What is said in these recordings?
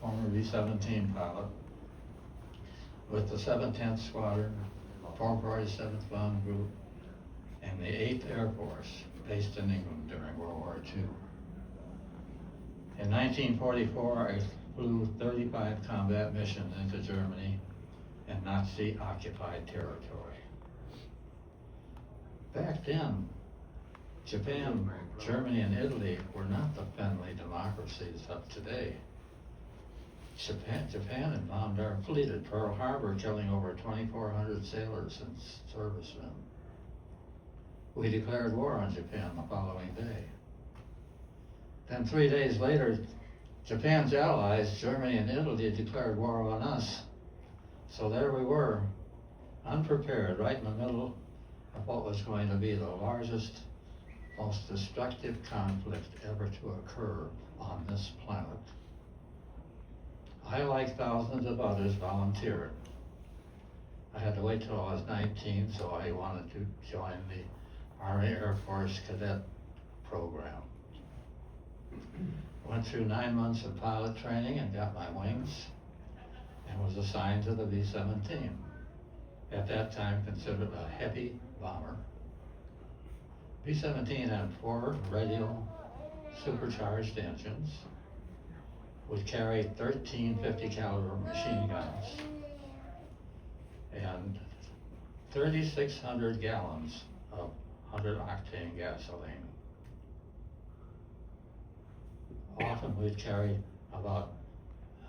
former B17 pilot with the 710th Squadron, 447th Bomb Group, and the 8th Air Force, based in England during World War II. In 1944, I flew 35 combat missions into Germany and Nazi-occupied territory. Back then, Japan, Germany, and Italy were not the friendly democracies of today. Japan had bombed our fleet at Pearl Harbor, killing over 2,400 sailors and servicemen. We declared war on Japan the following day. Then 3 days later, Japan's allies, Germany and Italy, declared war on us. So there we were, unprepared, right in the middle of what was going to be the largest, most destructive conflict ever to occur on this planet. I, like thousands of others, volunteered. I had to wait till I was 19, so I wanted to join the Army Air Force Cadet program. Went through 9 months of pilot training and got my wings, and was assigned to the B-17. At that time considered a heavy bomber. B-17 had 4 radio supercharged engines, would carry 13 50 caliber machine guns, and 3,600 gallons of 100 octane gasoline. Often we'd carry about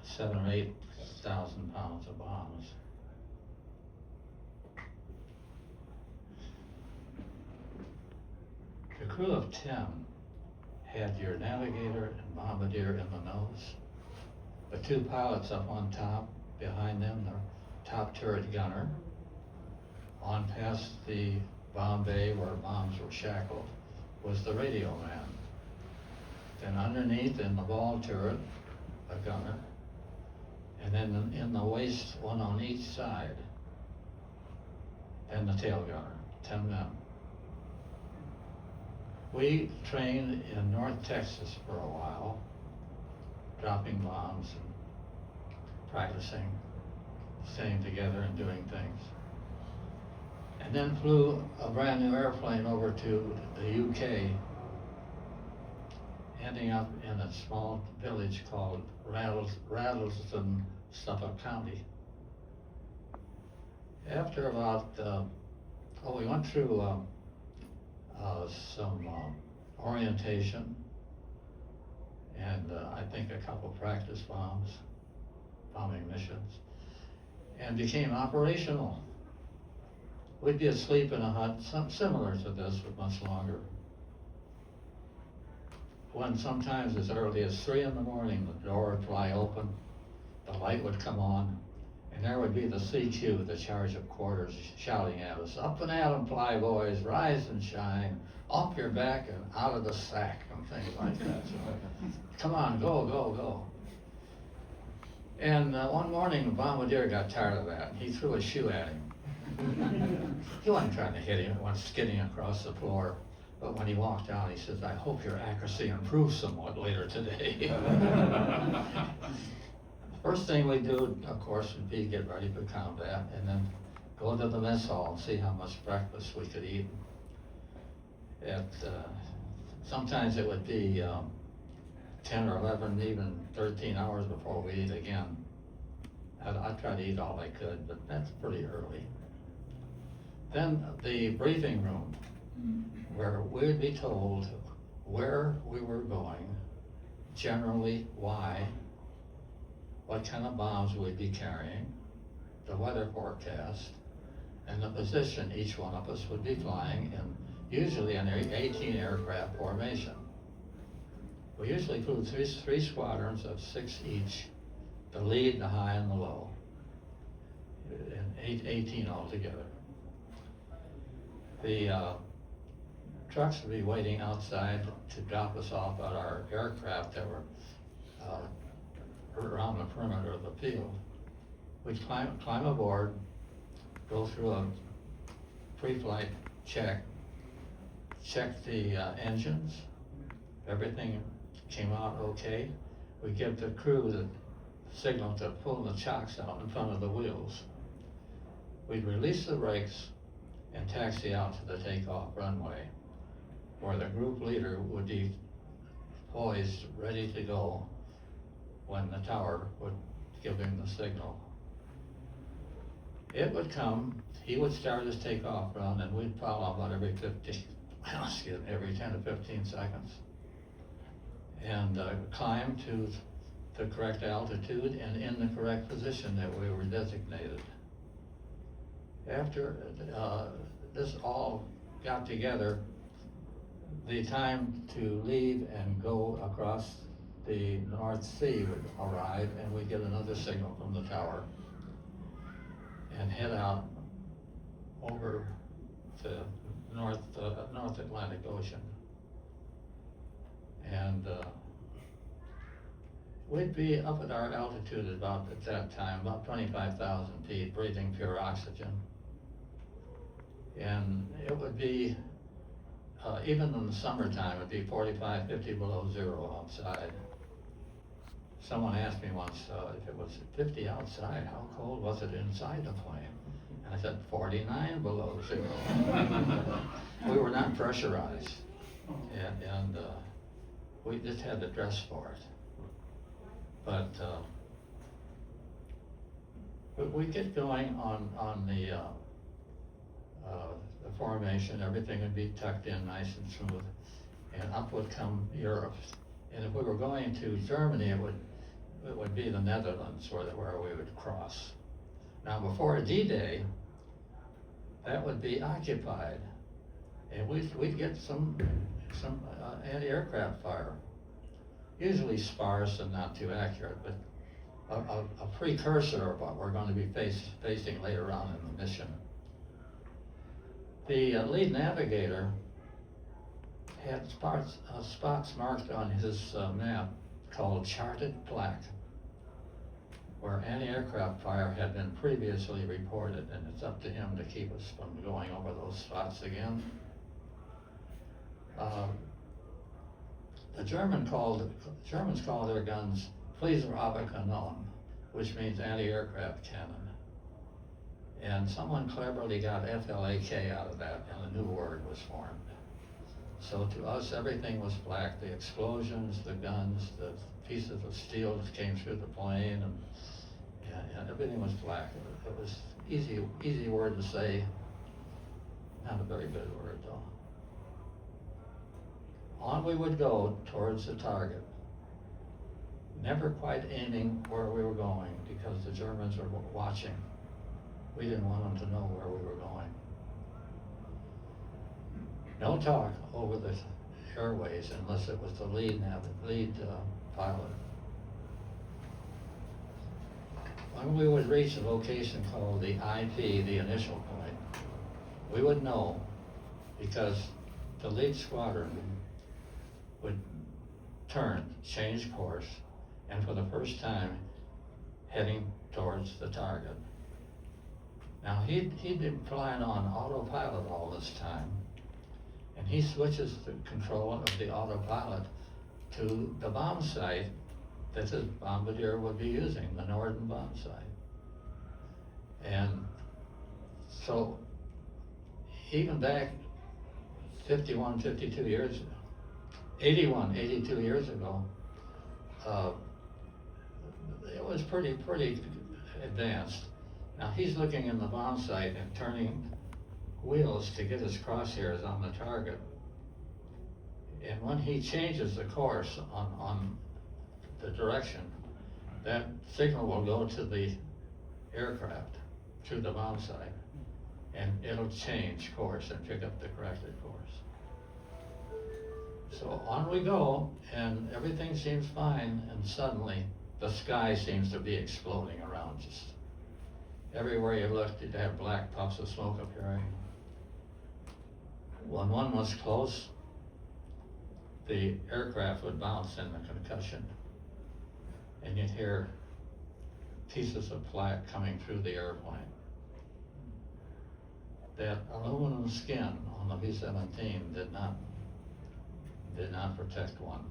7,000 or 8,000 pounds of bombs. The crew of 10 had your navigator and bombardier in the nose, the 2 pilots up on top, behind them the top turret gunner. On past the bomb bay where bombs were shackled was the radio man. Then underneath in the ball turret, a gunner, and then in the waist, one on each side, and the tail gunner, 10 men. We trained in North Texas for a while, dropping bombs and practicing, staying together and doing things. And then flew a brand new airplane over to the UK, ending up in a small village called Rattlesden, Suffolk County. After about, we went through some orientation and I think a couple practice bombing missions, and became operational. We'd be asleep in a hut, similar to this, but much longer. When sometimes as early as 3 in the morning, the door would fly open, the light would come on, and there would be the CQ, the charge of quarters, shouting at us, "Up and at 'em, fly boys, rise and shine, off your back and out of the sack," and things like that. So, come on, go, go, go. And one morning, the bombardier got tired of that, and he threw a shoe at him. He wasn't trying to hit him, he went skidding across the floor. But when he walked out, he says, "I hope your accuracy improves somewhat later today." First thing we do, of course, would be get ready for combat, and then go to the mess hall and see how much breakfast we could eat. Sometimes it would be 10 or 11, even 13 hours before we eat again. I'd try to eat all I could, but that's pretty early. Then the briefing room, where we'd be told where we were going, generally why, what kind of bombs we'd be carrying, the weather forecast, and the position each one of us would be flying in, usually an 18 aircraft formation. We usually flew three squadrons of 6 each, the lead, the high, and the low, and 18 altogether. The trucks would be waiting outside to drop us off at our aircraft that were around the perimeter of the field. We'd climb aboard, go through a pre-flight check the engines, everything came out okay. We give the crew the signal to pull the chocks out in front of the wheels. We'd release the brakes and taxi out to the takeoff runway, where the group leader would be poised, ready to go when the tower would give him the signal. It would come, he would start his takeoff run, and we'd follow about every 10 to 15 seconds. And climb to the correct altitude and in the correct position that we were designated. After this all got together, the time to leave and go across the North Sea would arrive, and we'd get another signal from the tower and head out over the North Atlantic Ocean. And we'd be up at our altitude at that time, about 25,000 feet, breathing pure oxygen. And it would be, even in the summertime, it'd be 45, 50 below zero outside. Someone asked me once, if it was 50 outside, how cold was it inside the plane? And I said, 49 below zero. We were not pressurized, and we just had to dress for it. But we get going on the formation. Everything would be tucked in nice and smooth, and up would come Europe. And if we were going to Germany, it would be the Netherlands where we would cross. Now, before D-Day, that would be occupied, and we'd get some anti-aircraft fire, usually sparse and not too accurate, but a precursor of what we're going to be facing later on in the mission. The lead navigator had spots marked on his map called charted black, where anti-aircraft fire had been previously reported, and it's up to him to keep us from going over those spots again. The Germans call their guns Fliegerabwehrkanonen, which means anti-aircraft cannon. And someone cleverly got FLAK out of that, and a new word was formed. So to us, everything was black. The explosions, the guns, the pieces of steel that came through the plane, and everything was black. It was easy word to say, not a very good word though. On we would go towards the target, never quite aiming where we were going because the Germans were watching. We didn't want them to know where we were going. No talk over the airways unless it was the lead pilot. When we would reach a location called the IP, the initial point, we would know because the lead squadron would change course, and for the first time, heading towards the target. Now, he'd been flying on autopilot all this time, and he switches the control of the autopilot to the bomb site that his bombardier would be using, the Norden bomb site. And so, even back 51, 52 years ago, 81, 82 years ago, it was pretty advanced. Now he's looking in the bomb site and turning wheels to get his crosshairs on the target. And when he changes the course on the direction, that signal will go to the aircraft through the bomb site, and it'll change course and pick up the corrected course. So on we go, and everything seems fine, and suddenly the sky seems to be exploding around us. Everywhere you looked, you'd have black puffs of smoke appearing. When one was close, the aircraft would bounce in the concussion, and you'd hear pieces of flak coming through the airplane. That aluminum skin on the B17 did not protect one.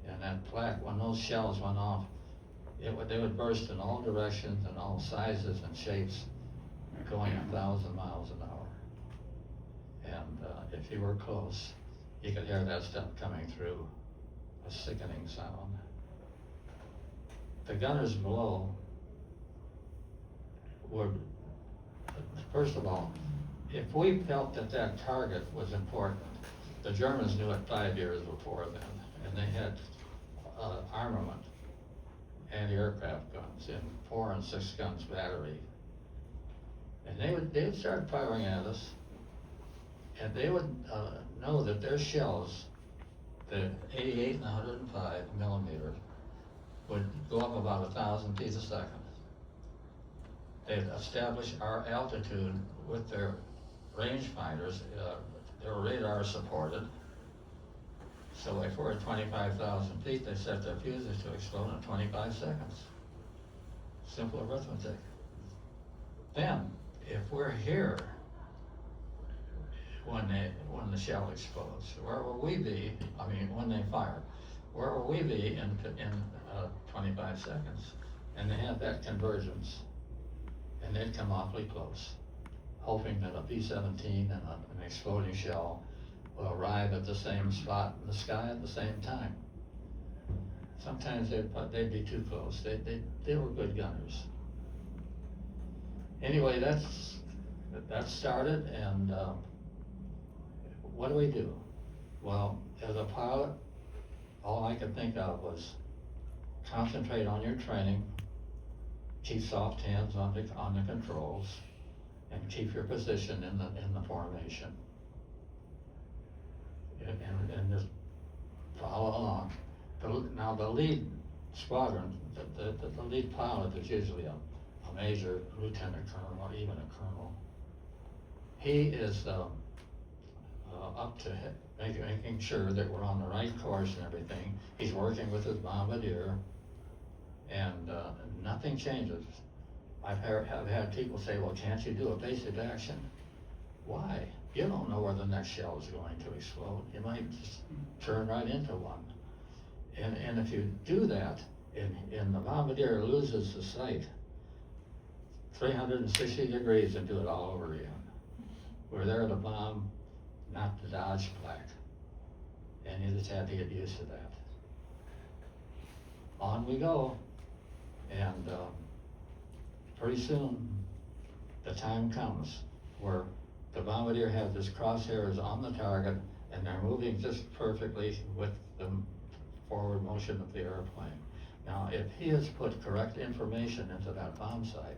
And that flak, when those shells went off, they would burst in all directions and all sizes and shapes, going 1,000 miles an hour. And if you were close, you could hear that stuff coming through, a sickening sound. The gunners below would, first of all, if we felt that that target was important, the Germans knew it 5 years before then, and they had armament, anti-aircraft guns in 4 and 6 guns battery. And they would start firing at us, and they would know that their shells, the 88 and 105 millimeter, would go up about 1,000 feet a second. They'd establish our altitude with their rangefinders. They were radar supported. So if we're at 25,000 feet, they set their fuses to explode in 25 seconds. Simple arithmetic. Then, if we're here when the shell explodes, where will we be? I mean, when they fire, where will we be in 25 seconds? And they have that convergence, and they'd come awfully close, hoping that a B-17 and an exploding shell will arrive at the same spot in the sky at the same time. Sometimes they'd be too close. They were good gunners. Anyway, that started, and what do we do? Well, as a pilot, all I could think of was concentrate on your training, keep soft hands on the controls, and keep your position in the formation. And just follow along. Now the lead squadron, the lead pilot is usually a major, lieutenant colonel, or even a colonel. He is up to making sure that we're on the right course and everything. He's working with his bombardier, and nothing changes. I've had people say, well, can't you do a basic action? Why? You don't know where the next shell is going to explode. You might just turn right into one. And if you do that, and the bombardier loses the sight, 360 degrees and do it all over again. We're there to bomb, not to dodge flak. And you just have to get used to that. On we go. And pretty soon, the time comes where the bombardier has his crosshairs on the target, and they're moving just perfectly with the forward motion of the airplane. Now, if he has put correct information into that bomb site,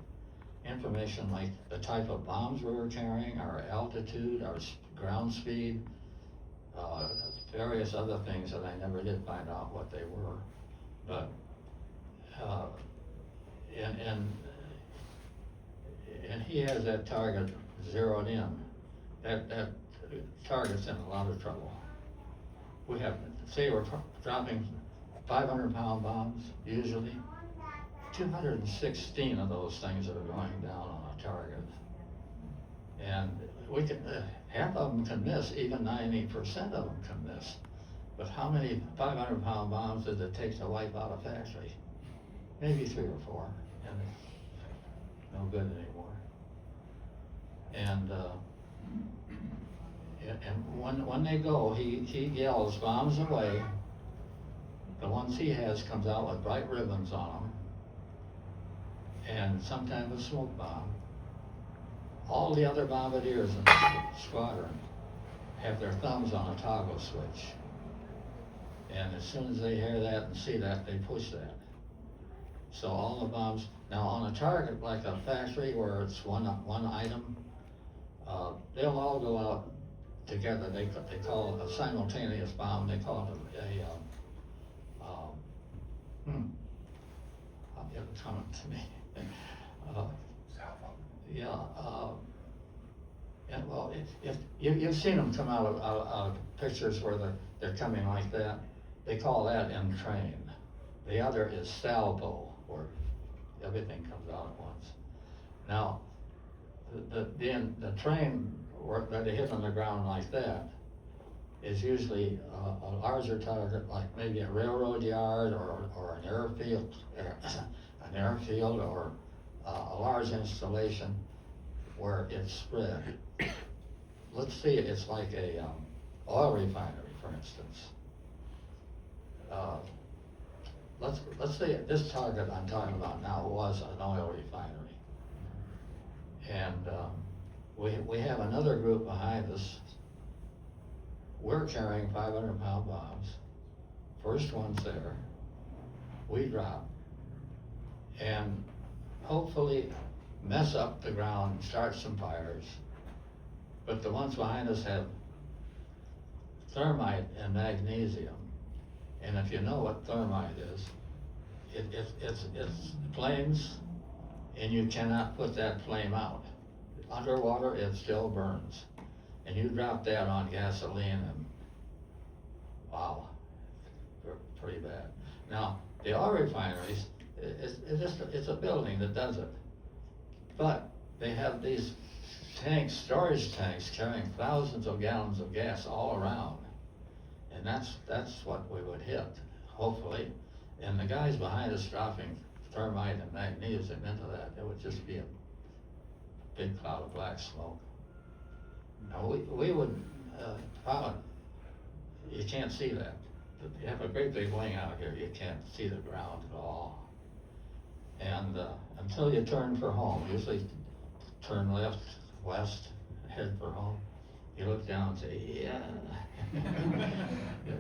information like the type of bombs we were carrying, our altitude, our ground speed, various other things that I never did find out what they were, but and he has that target zeroed in. That target's in a lot of trouble. We have, say we're dropping 500-pound bombs, usually. 216 of those things are going down on a target. And we can, half of them can miss, even 90% of them can miss. But how many 500-pound bombs does it take to wipe out a factory? Maybe 3 or 4, and it's no good anymore. And when they go, he yells, bombs away. The ones he has comes out with bright ribbons on them, and sometimes a smoke bomb. All the other bombardiers in the squadron have their thumbs on a toggle switch. And as soon as they hear that and see that, they push that. So all the bombs, now on a target like a factory where it's one item, they'll all go out together. They call it a simultaneous bomb. They call it it's coming to me. And well, if you've seen them come out of pictures where they're coming like that, they call that entrain. The other is salvo, where everything comes out at once. Now, the train, where they hit on the ground like that, is usually a larger target, like maybe a railroad yard or an airfield, or a large installation where it's spread. Let's see, it's like a oil refinery, for instance. Let's say this target I'm talking about now was an oil refinery. And we have another group behind us. We're carrying 500-pound bombs. First one's there. We drop. And hopefully mess up the ground, start some fires. But the ones behind us have thermite and magnesium. And if you know what thermite is, it's flames, and you cannot put that flame out. Underwater, it still burns. And you drop that on gasoline and wow, pretty bad. Now, the oil refineries, it's a building that does it. But they have these tanks, storage tanks, carrying thousands of gallons of gas all around. And that's what we would hit, hopefully. And the guys behind us dropping thermite and magnesium into that, it would just be a big cloud of black smoke. Now we would probably, you can't see that. You have a great big wing out here, you can't see the ground at all. And until you turn for home, usually turn left, west, head for home, you look down and say, yeah.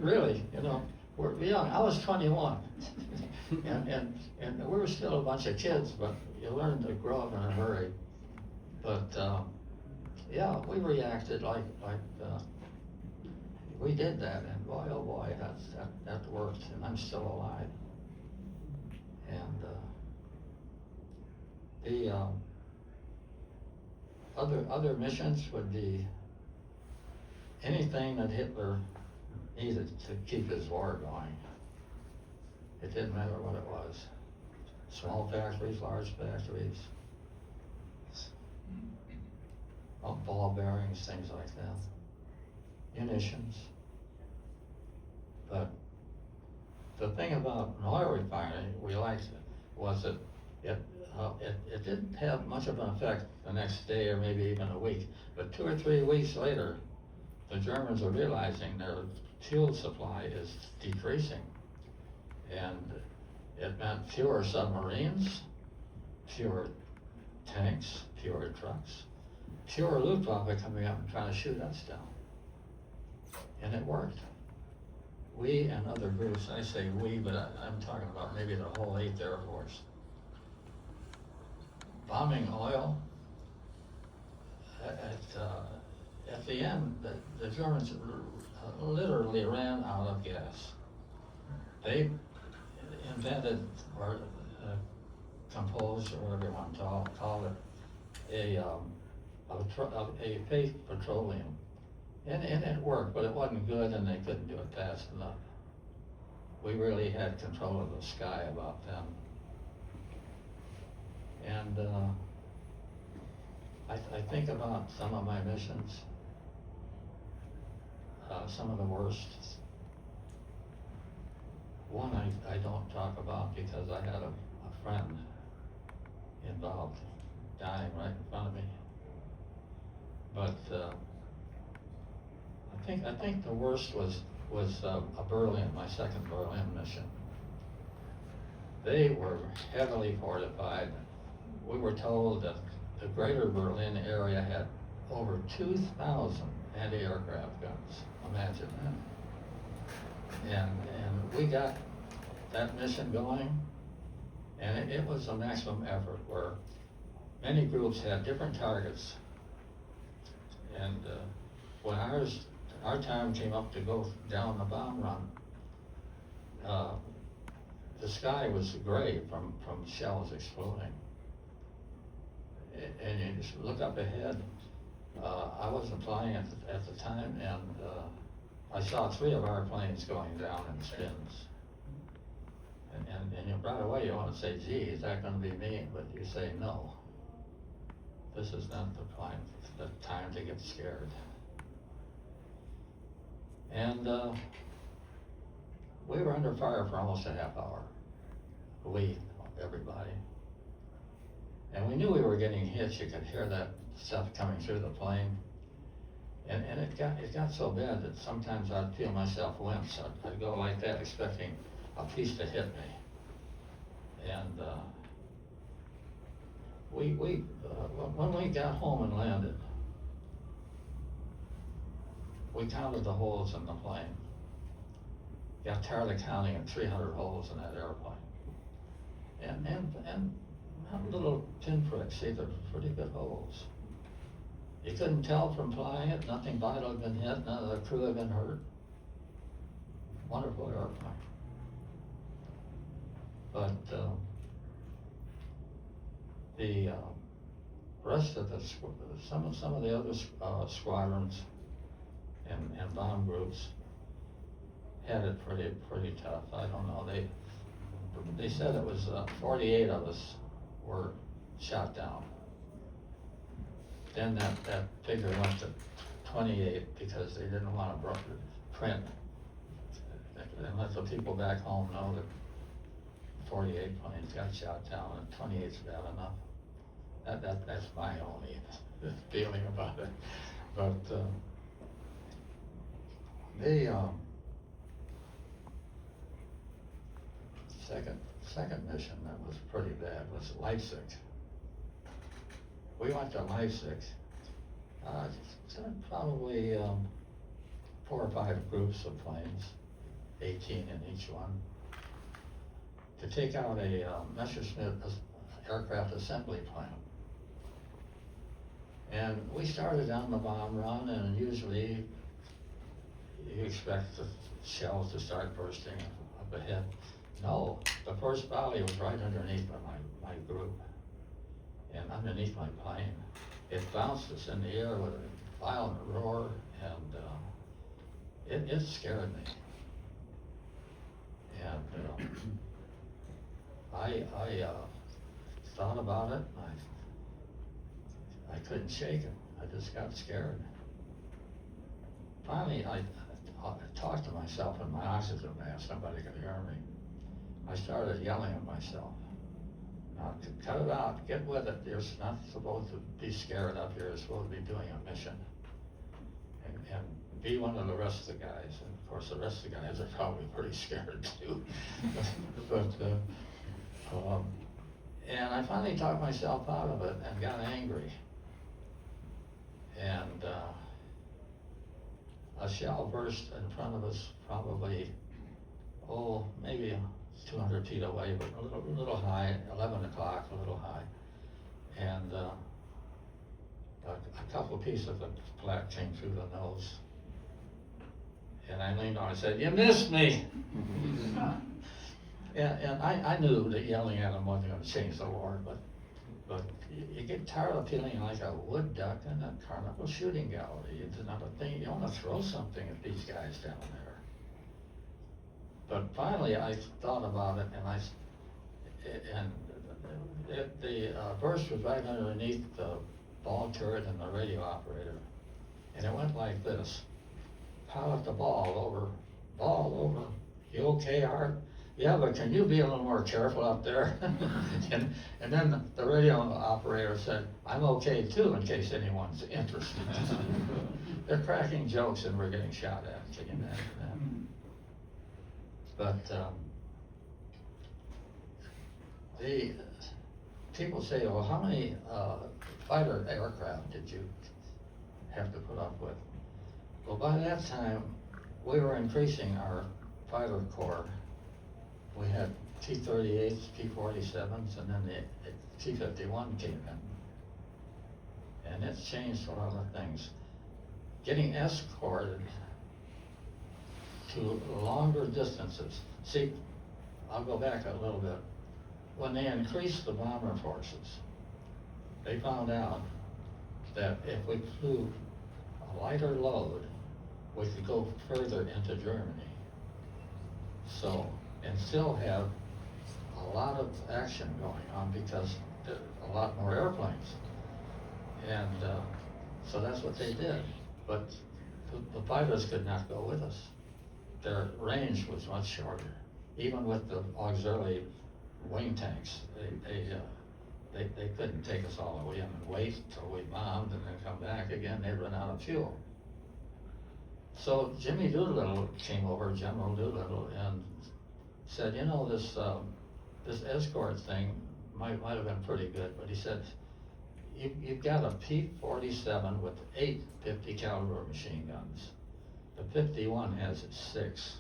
Really, you know, we're young. I was 21, and we were still a bunch of kids, but you learn to grow up in a hurry. But yeah, we reacted like we did that, and boy, oh boy, that worked, and I'm still alive. And the other missions would be anything that Hitler needed to keep his war going. It didn't matter what it was. Small factories, large factories, ball bearings, things like that, munitions. But the thing about an oil refinery we liked was that it didn't have much of an effect the next day or maybe even a week. But 2 or 3 weeks later, the Germans are realizing their fuel supply is decreasing. And it meant fewer submarines, fewer tanks, fewer trucks, fewer Luftwaffe coming up and trying to shoot us down. And it worked. We and other groups, I say we, but I'm talking about maybe the whole 8th Air Force. Bombing oil, at the end, the Germans literally ran out of gas. They invented or composed, or whatever you want to call it, a fake petroleum. And it worked, but it wasn't good, and they couldn't do it fast enough. We really had control of the sky about them. And I think about some of my missions, some of the worst. One I don't talk about because I had a friend involved dying right in front of me. But I think the worst was a Berlin, my second Berlin mission. They were heavily fortified. We were told that the greater Berlin area had over 2,000 anti-aircraft guns. Imagine that. And we got that mission going, and it was a maximum effort where many groups had different targets. And when our time came up to go down the bomb run, the sky was gray from shells exploding. And you just look up ahead. I wasn't flying at the time, and I saw 3 of our planes going down in spins. And right away you want to say, gee, is that going to be me? But you say, no. This is not the time to get scared. And we were under fire for almost a half hour. We, everybody. And we knew we were getting hit. You could hear that stuff coming through the plane. And it got so bad that sometimes I'd feel myself wince. I'd go like that, expecting a piece to hit me. And when we got home and landed, we counted the holes in the plane. Got tired of counting at 300 holes in that airplane. And not little pinpricks either, pretty good holes. You couldn't tell from flying it, nothing vital had been hit, none of the crew had been hurt. Wonderful airplane. But the rest of some of the other squadrons and bomb groups had it pretty tough. I don't know. They said it was 48 of us were shot down. Then that figure went to 28 because they didn't want to print and let the people back home know that 48 planes got shot down and 28's bad enough. That's my only feeling about it. But second mission that was pretty bad was Leipzig. We went to Leipzig, probably 4 or 5 groups of planes, 18 in each one, to take out a Messerschmitt aircraft assembly plant. And we started on the bomb run, and usually you expect the shells to start bursting up ahead. No, the first volley was right underneath my group and underneath my plane. It bounced us in the air with a violent roar, and it scared me. And I thought about it, and I couldn't shake it. I just got scared. Finally, I talked to myself in my oxygen mask. Somebody could hear me. I started yelling at myself. Now, cut it out, get with it. You're not supposed to be scared up here. You're supposed to be doing a mission. And be one of the rest of the guys. And of course, the rest of the guys are probably pretty scared too. And I finally talked myself out of it and got angry. And a shell burst in front of us, probably, maybe 200 feet away, but a little high, 11 o'clock, a little high. And a couple of pieces of the flak came through the nose. And I leaned on and said, "You missed me!" and I knew that yelling at him wasn't going to change the war, but you get tired of feeling like a wood duck in a carnival shooting gallery. It's another thing. You want to throw something at these guys down there. But finally, I thought about it, and the burst was right underneath the ball turret and the radio operator, and it went like this: pilot the ball over. You okay, Art? Yeah, but can you be a little more careful up there? and then the radio operator said, "I'm okay too, in case anyone's interested." They're cracking jokes and we're getting shot at. Can you imagine that? But the people say, "Well, how many fighter aircraft did you have to put up with?" Well, by that time, we were increasing our fighter corps. We had T-38s, P-47s, and then the T-51 came in. And it's changed a lot of things. Getting escorted to longer distances. See, I'll go back a little bit. When they increased the bomber forces, they found out that if we flew a lighter load, we could go further into Germany. So, and still have a lot of action going on because there are a lot more airplanes. And so that's what they did. But the fighters could not go with us. Their range was much shorter. Even with the auxiliary wing tanks, they couldn't take us all the way in and wait till we bombed and then come back again. They'd run out of fuel. So Jimmy Doolittle came over, General Doolittle, and said, you know, this escort thing might have been pretty good, but he said, you've got a P-47 with 8 50 caliber machine guns. The 51 has 6.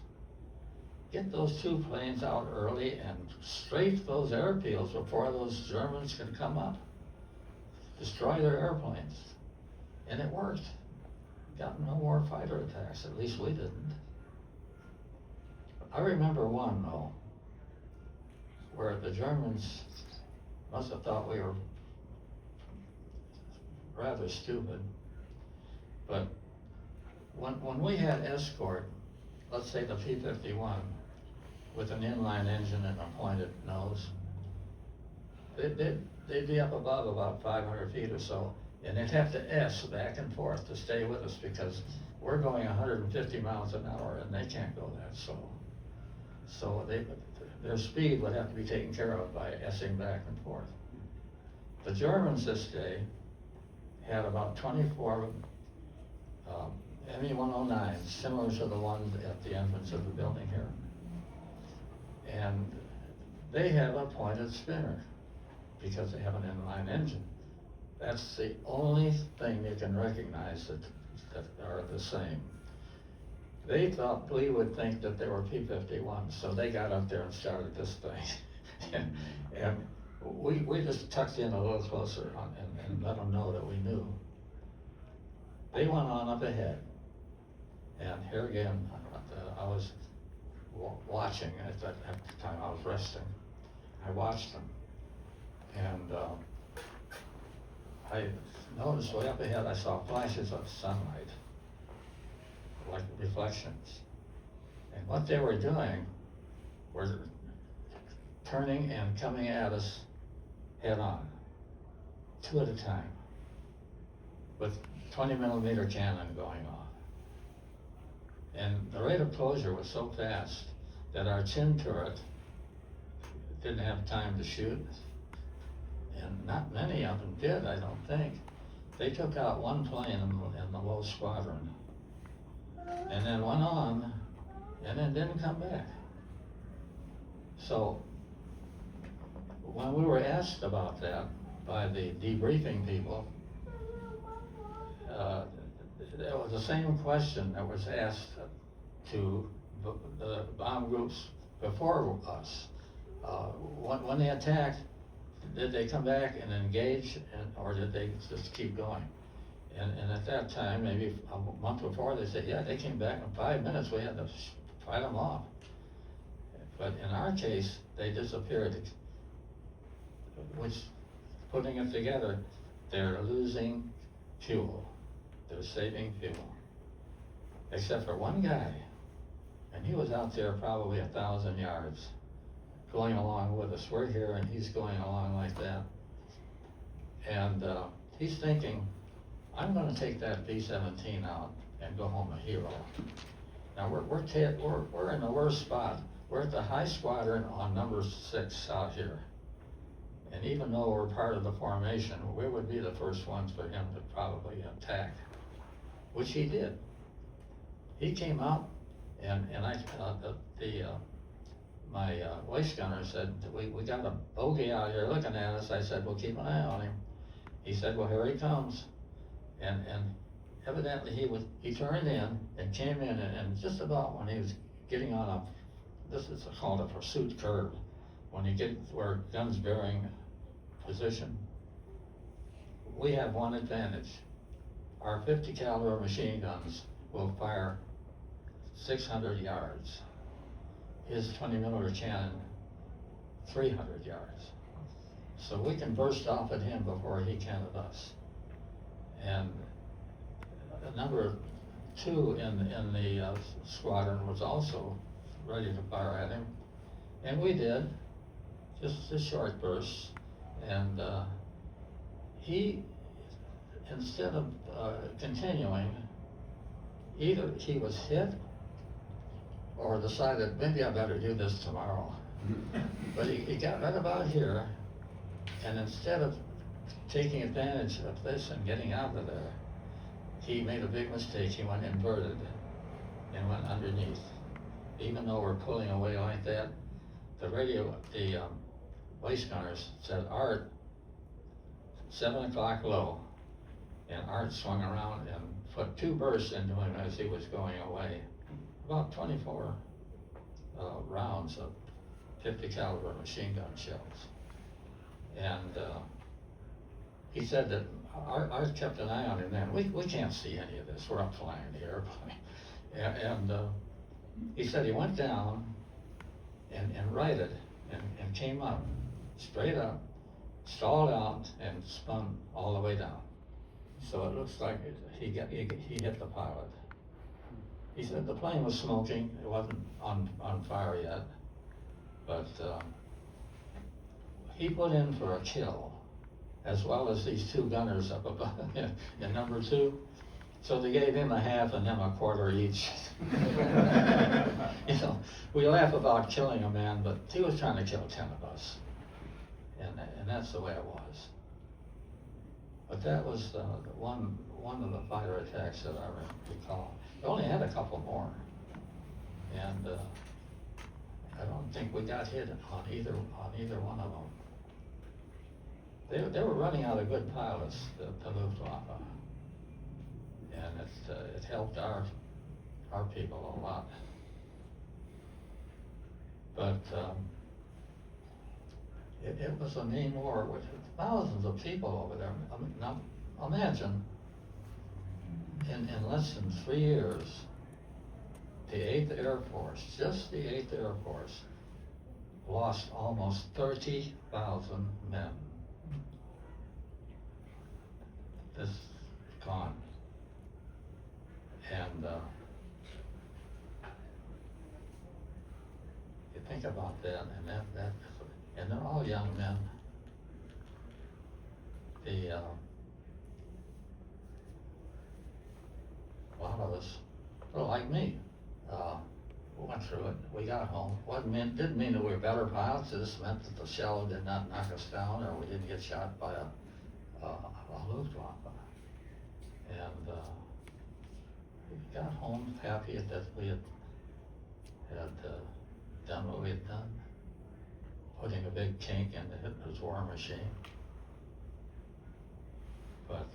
Get those 2 planes out early and strafe those airfields before those Germans can come up. Destroy their airplanes. And it worked. Got no more fighter attacks, at least we didn't. I remember one, though, where the Germans must have thought we were rather stupid. But when we had escort, let's say the P-51, with an inline engine and a pointed nose, they'd be up above about 500 feet or so, and they'd have to S back and forth to stay with us because we're going 150 miles an hour and they can't go that slow. So their speed would have to be taken care of by S-ing back and forth. The Germans this day had about 24 Me-109s, similar to the ones at the entrance of the building here. And they have a pointed spinner because they have an inline engine. That's the only thing you can recognize that are the same. They thought we would think that they were P-51s, so they got up there and started this thing. and we just tucked in a little closer and let them know that we knew. They went on up ahead. And here again, I was watching at the time. I was resting. I watched them, and I noticed way up ahead I saw flashes of sunlight, like reflections. And what they were doing were turning and coming at us head on, 2 at a time, with 20mm cannon going off. And the rate of closure was so fast that our chin turret didn't have time to shoot. And not many of them did, I don't think. They took out 1 plane in the low squadron, and then went on, and then didn't come back. So when we were asked about that by the debriefing people, it was the same question that was asked to the bomb groups before us. When they attacked, did they come back and engage, or did they just keep going? And at that time, maybe a month before, they said, yeah, they came back in 5 minutes, we had to fight them off. But in our case, they disappeared, which, putting it together, they're losing fuel. They're saving fuel. Except for one guy, and he was out there probably 1,000 yards, going along with us. We're here and he's going along like that. And he's thinking, I'm gonna take that B-17 out and go home a hero. Now we're in the worst spot. We're at the high squadron on number 6 out here. And even though we're part of the formation, we would be the first ones for him to probably attack, which he did. He came out, and my waist gunner said, we got a bogey out here looking at us. I said, well, keep an eye on him. He said, well, here he comes. And evidently he turned in and came in, and just about when he was getting on this is called a pursuit curve, when you get where guns bearing position, we have one advantage. Our 50 caliber machine guns will fire 600 yards. His 20mm cannon, 300 yards. So we can burst off at him before he can at us. And number 2 in the squadron was also ready to fire at him. And we did, just short bursts. And he, instead of continuing, either he was hit or decided, maybe I better do this tomorrow. But he got right about here, and instead of taking advantage of this and getting out of there, he made a big mistake. He went inverted and went underneath. Even though we're pulling away like that, the waist gunners said, Art, 7 o'clock low. And Art swung around and put 2 bursts into him as he was going away. About 24 rounds of 50 caliber machine gun shells. And he said that Art kept an eye on him then. We can't see any of this. We're up flying the airplane. And he said he went down and righted and came up, straight up, stalled out, and spun all the way down. So it looks like he hit the pilot. He said the plane was smoking. It wasn't on fire yet, but he put in for a kill, as well as these 2 gunners up above in number 2. So they gave him a half and them a quarter each. You know, we laugh about killing a man, but he was trying to kill 10 of us, and that's the way it was. But that was one of the fighter attacks that I recall. We only had a couple more, and I don't think we got hit on either one of them. They were running out of good pilots, the Luftwaffe, and it helped our people a lot. But it was a mean war with thousands of people over there. Now, imagine, in less than 3 years, the 8th Air Force, just the 8th Air Force, lost almost 30,000 men. This gone. And you think about that, and they're all young men. A lot of us, well, like me, we went through it. We got home. Didn't mean that we were better pilots. It just meant that the shell did not knock us down, or we didn't get shot by a Luftwaffe. And we got home happy that we had done what we had done, putting a big kink in the Hitler's war machine. But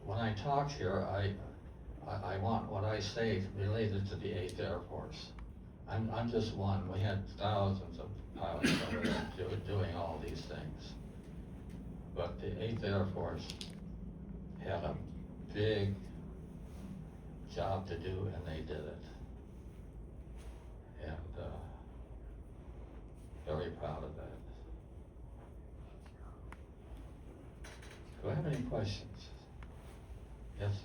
when I talk here, I want what I say related to the 8th Air Force. I'm just one. We had thousands of pilots over there doing all these things. But the 8th Air Force had a big job to do, and they did it. And very proud of that. Do I have any questions? Yes?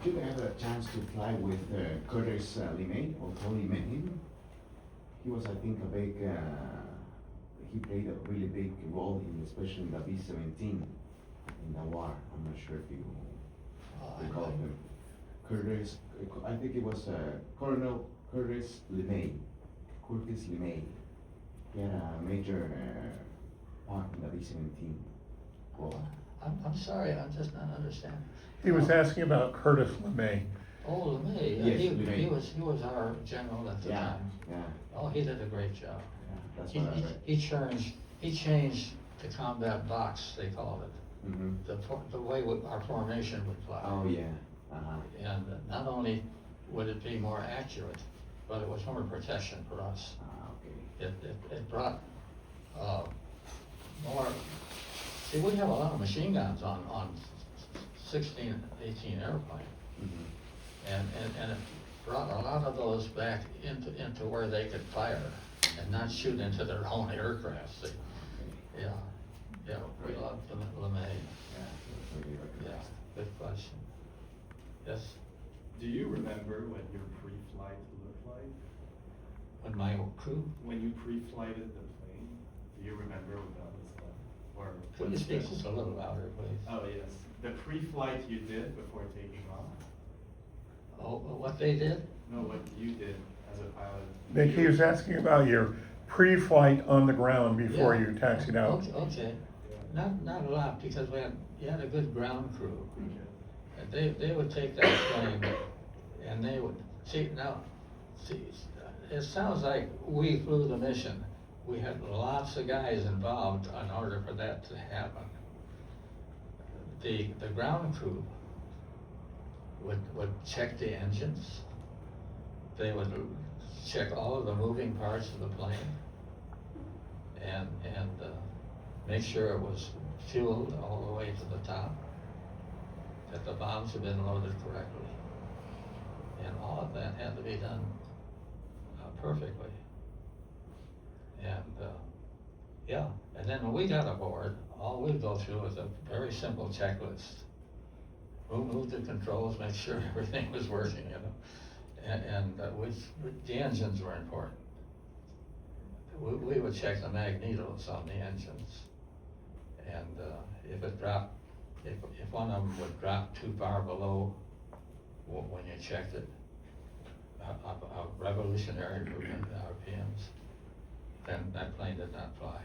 Did you have a chance to fly with Curtis LeMay, or Tony met him? He was, I think, he played a really big role, especially in the B17 in the war. I'm not sure if you recall him. Curtis, I think it was Colonel Curtis LeMay. Curtis LeMay. He had a major part in the B17 war. I'm sorry, I'm just not understanding. He was asking about Curtis LeMay. Oh, LeMay. Yes, he LeMay. He was our general at the time. Yeah. Oh, he did a great job. Yeah, that's what I read. He changed the combat box, they called it. Mm-hmm. The way our formation would fly. Oh, yeah. Uh-huh. And not only would it be more accurate, but it was more protection for us. Okay. It brought more. See, we have a lot of machine guns on 16, 18 airplanes. Mm-hmm. And it brought a lot of those back into where they could fire and not shoot into their own aircraft. See? Yeah, we love LeMay. Yeah, good question. Yes? Do you remember what your pre-flight looked like? When my crew? When you pre-flighted the plane, do you remember what that was like? Or Could you speak just a little louder, please? Oh, yes. The pre-flight you did before taking off? Oh, what they did? No, what you did as a pilot. Dick, he was asking about your pre-flight on the ground before Yeah. you taxied out. Okay, not a lot, because you had a good ground crew. Okay. And they would take that plane, and they would, see, it sounds like we flew the mission. We had lots of guys involved in order for that to happen. The ground crew would check the engines. They would check all of the moving parts of the plane and make sure it was fueled all the way to the top, that the bombs had been loaded correctly. And all of that had to be done perfectly. And and then when we got aboard, all we'd go through was a very simple checklist. Move the controls, make sure everything was working, you know. And the engines were important. We would check the magnetos on the engines. And if it dropped, if one of them would drop too far below when you checked it, a revolutionary movement in RPMs, then that plane did not fly.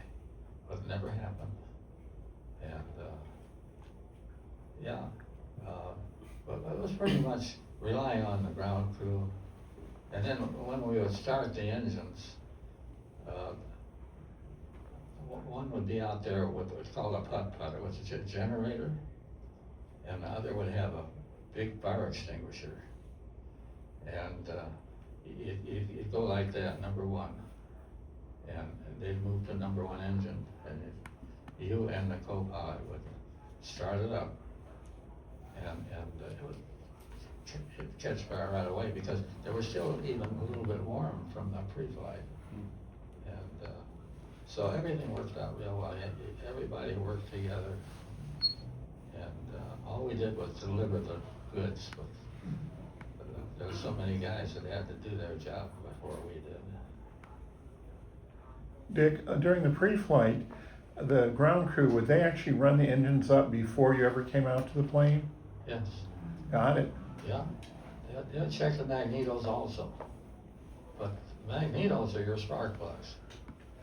But it never happened. And but it was pretty much relying on the ground crew. And then when we would start the engines, one would be out there with what's called a putt-putter, which is a generator, and the other would have a big fire extinguisher. And you'd go like that, number one, and they'd move to number one engine, and you and the co-pilot would start it up, and it would catch fire right away, because they were still even a little bit warm from the pre-flight. And so everything worked out real well. Everybody worked together, and all we did was deliver the goods. But there were so many guys that had to do their job before we did. Dick, during the pre-flight, the ground crew, would they actually run the engines up before you ever came out to the plane? Yes. Got it. Yeah. They'll check the magnetos also. But magnetos are your spark plugs,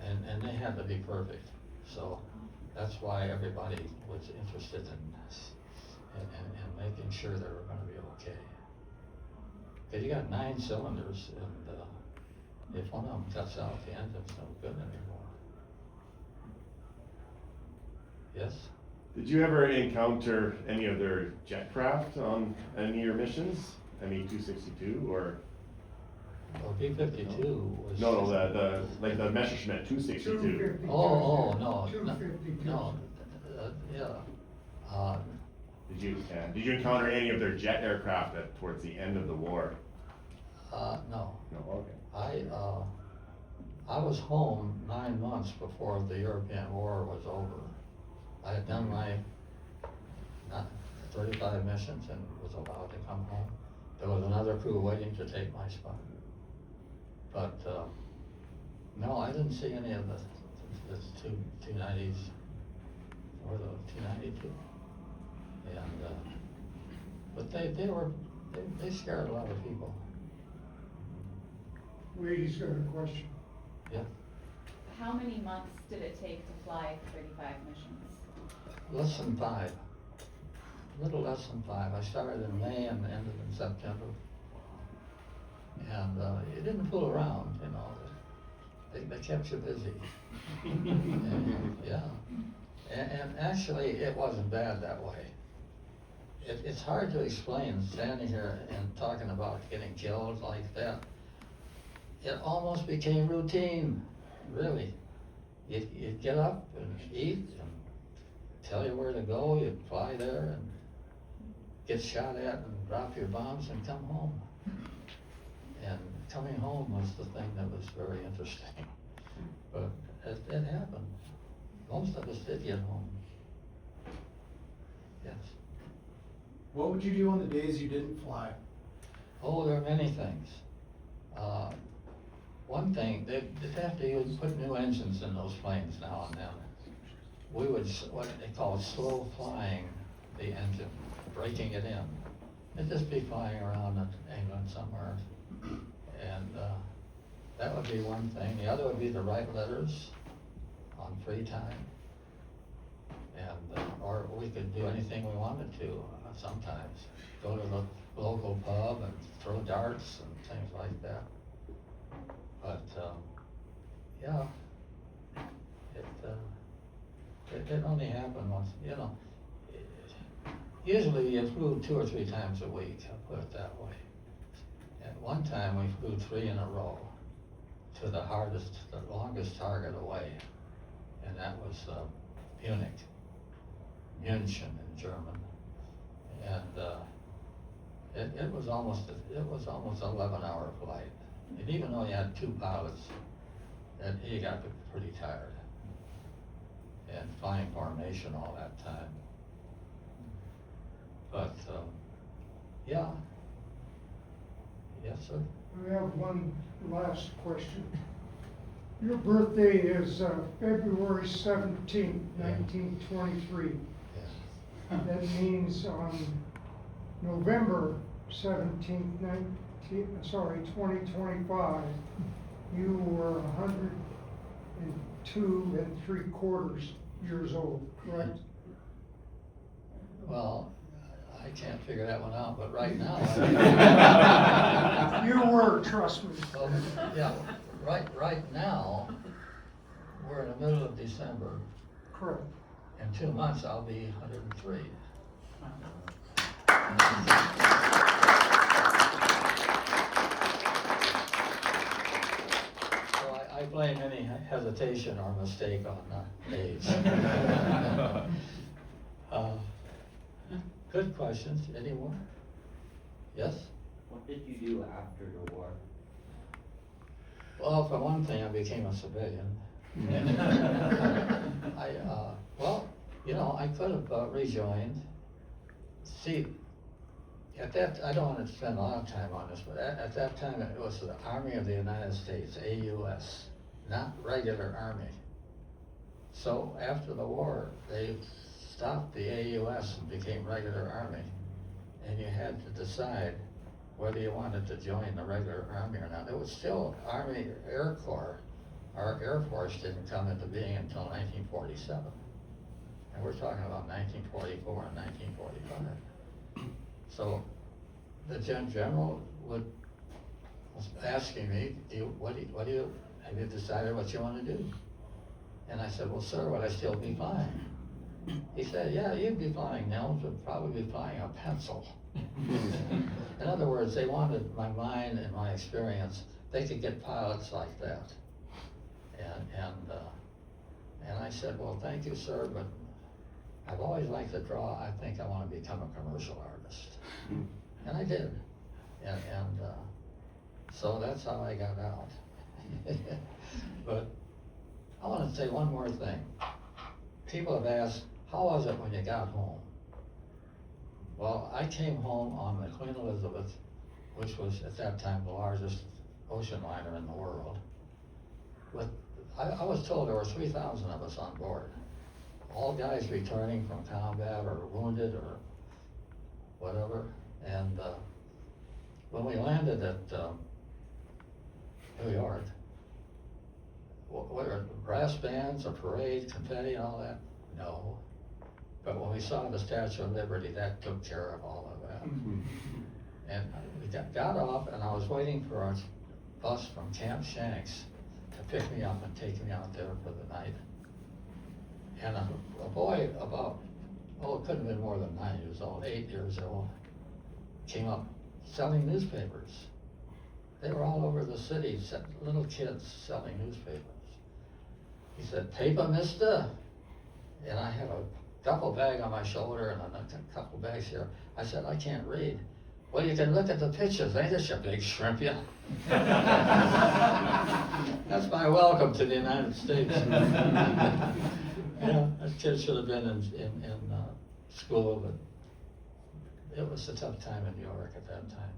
and they had to be perfect. So that's why everybody was interested in making sure they were going to be okay. Because you got 9 cylinders, and if one of them cuts out, the engine's no good anymore. Yes? Did you ever encounter any of their jet craft on any of your missions? ME-262 or? Well, B-52 was. No, the Messerschmitt 262. Oh, no, yeah. Did you encounter any of their jet aircraft towards the end of the war? No. No, okay. I was home 9 months before the European War was over. I had done my 35 missions and was allowed to come home. There was another crew waiting to take my spot. But no, I didn't see any of the 290s or the 292. And but they scared a lot of people. Lady's got a question. Yeah. How many months did it take to fly 35 missions? Less than 5. A little less than 5. I started in May and ended in September. And you didn't fool around, you know. They kept you busy. And, yeah. And actually, it wasn't bad that way. It's hard to explain standing here and talking about getting killed like that. It almost became routine, really. You'd get up and eat and tell you where to go, you'd fly there and get shot at and drop your bombs and come home. And coming home was the thing that was very interesting. But it happened. Most of us did get home. Yes. What would you do on the days you didn't fly? Oh, there are many things. One thing, they'd have to put new engines in those planes now and then. We would, what they call slow flying the engine, breaking it in. It'd just be flying around in England somewhere. And that would be one thing. The other would be to write letters on free time. And, or we could do anything we wanted to sometimes. Go to the local pub and throw darts and things like that. But, yeah, it only happened once, you know. Usually you flew 2 or 3 times a week, I'll put it that way. At one time we flew 3 in a row to the longest target away, and that was München in German. And it was almost an 11-hour flight. And even though you had 2 pilots, he got pretty tired. And flying formation all that time. But, yeah. Yes, sir? I have one last question. Your birthday is February 17th, 1923. Yeah. That means on November 17th, 2025, you were 102 3/4 years old, correct? Well, I can't figure that one out, but right now. You were, trust me. Well, yeah, right now, we're in the middle of December. Correct. In 2 months, I'll be 103. So I blame any hesitation or mistake on age. Good questions. Any more? Yes? What did you do after the war? Well, for one thing, I became a civilian. Well, you know, I could have rejoined. See, at that, I don't want to spend a lot of time on this, but at that time, it was the Army of the United States, AUS, not regular Army. So after the war, they stopped the AUS and became regular Army. And you had to decide whether you wanted to join the regular Army or not. It was still Army Air Corps. Our Air Force didn't come into being until 1947. And we're talking about 1944 and 1945. So the general was asking me, have you decided what you want to do? And I said, well, sir, would I still be flying? He said, yeah, you'd be flying. Nelms would probably be flying a pencil. In other words, they wanted my mind and my experience. They could get pilots like that. And I said, well, thank you, sir, but I've always liked to draw. I think I want to become a commercial artist. And I did. So that's how I got out. But I want to say one more thing. People have asked, how was it when you got home? Well, I came home on the Queen Elizabeth, which was at that time the largest ocean liner in the world. I was told there were 3,000 of us on board. All guys returning from combat or wounded or whatever. And when we landed at New York, what are brass bands, a parade, confetti, and all that? No. But when we saw the Statue of Liberty, that took care of all of that. And we got off, and I was waiting for a bus from Camp Shanks to pick me up and take me out there for the night. And a boy about, it couldn't have been more than 9 years old, 8 years old, came up selling newspapers. They were all over the city, little kids selling newspapers. He said, paper, mister? And I had a duffel bag on my shoulder and a couple bags here. I said, I can't read. Well, you can look at the pictures. Ain't this, you big shrimp, you? That's my welcome to the United States. Yeah, that kid should have been in school, but it was a tough time in New York at that time.